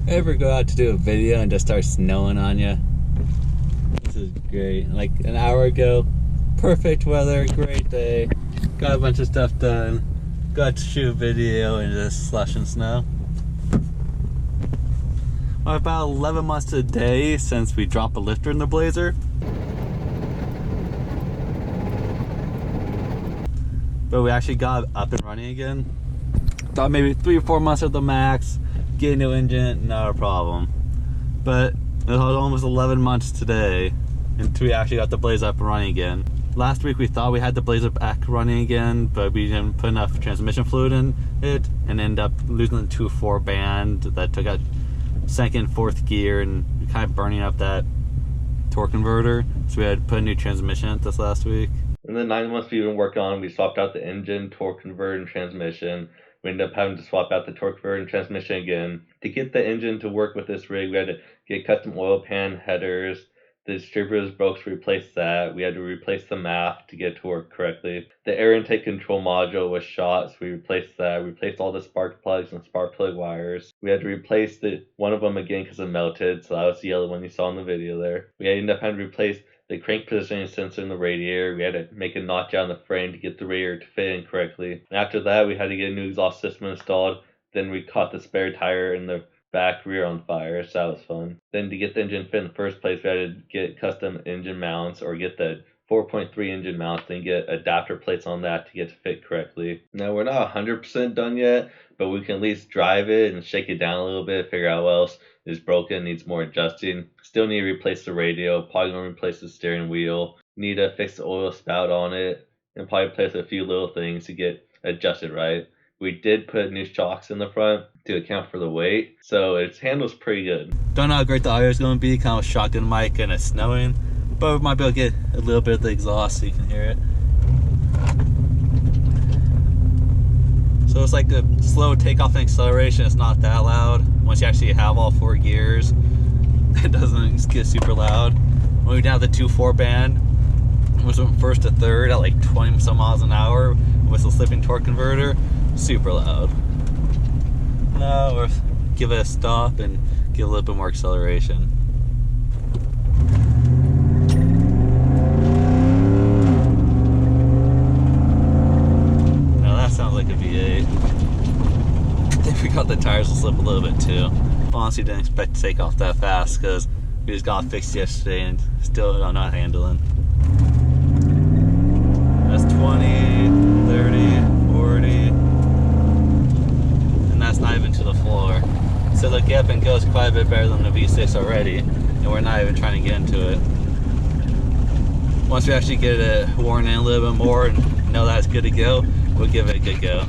Ever go out to do a video and just start snowing on you? This is great. Like an hour ago, perfect weather, great day. Got a bunch of stuff done. Got to shoot a video and just slushing snow. Well, about 11 months today since we dropped a lifter in the Blazer. But we actually got up and running again. Thought maybe 3 or 4 months at the max. Get a new engine, not a problem. But it was almost 11 months today until we actually got the Blazer up and running again. Last week we thought we had the Blazer back running again, but we didn't put enough transmission fluid in it and ended up losing the 2.4 band that took out second, fourth gear and kind of burning up that torque converter. So we had to put a new transmission in it this last week. In the 9 months we've been working on, we swapped out the engine, torque converter, and transmission. We ended up having to swap out the torque converter and transmission again. To get the engine to work with this rig, we had to get custom oil pan headers. The distributor was broke, so we replaced that. We had to replace the MAF to get it to work correctly. The air intake control module was shot, so we replaced that. We replaced all the spark plugs and spark plug wires. We had to replace one of them again because it melted, so that was the yellow one you saw in the video there. We ended up having to replace the crank positioning sensor in the radiator. We had to make a notch on the frame to get the radiator to fit in correctly. And after that, we had to get a new exhaust system installed. Then we caught the spare tire in the back rear on fire, so that was fun. Then to get the engine fit in the first place, we had to get custom engine mounts or get the 4.3 engine mounts and get adapter plates on that to get to fit correctly. Now, we're not 100% done yet, but we can at least drive it and shake it down a little bit, figure out what else is broken, needs more adjusting. Still need to replace the radio, probably going to replace the steering wheel, need to fix the oil spout on it, and probably replace a few little things to get adjusted right. We did put new shocks in the front to account for the weight, so its handles pretty good. Don't know how great the audio is going to be, kind of shotgun mic and it's snowing, but we might be able to get a little bit of the exhaust so you can hear it. So it's like a slow takeoff and acceleration. It's not that loud. Once you actually have all 4 gears, it doesn't get super loud. When we down the 2.4 band, it was from first to third at like 20 some miles an hour with the slipping torque converter. Super loud. Now we'll give it a stop and give a little bit more acceleration. Now that sounds like a V8. I think we got the tires to slip a little bit too. Honestly, didn't expect to take off that fast because we just got fixed yesterday and still not handling. That's 20, 30, 40. That's not even to the floor. So the get up and go is quite a bit better than the V6 already, and we're not even trying to get into it. Once we actually get it worn in a little bit more and know that it's good to go, we'll give it a good go.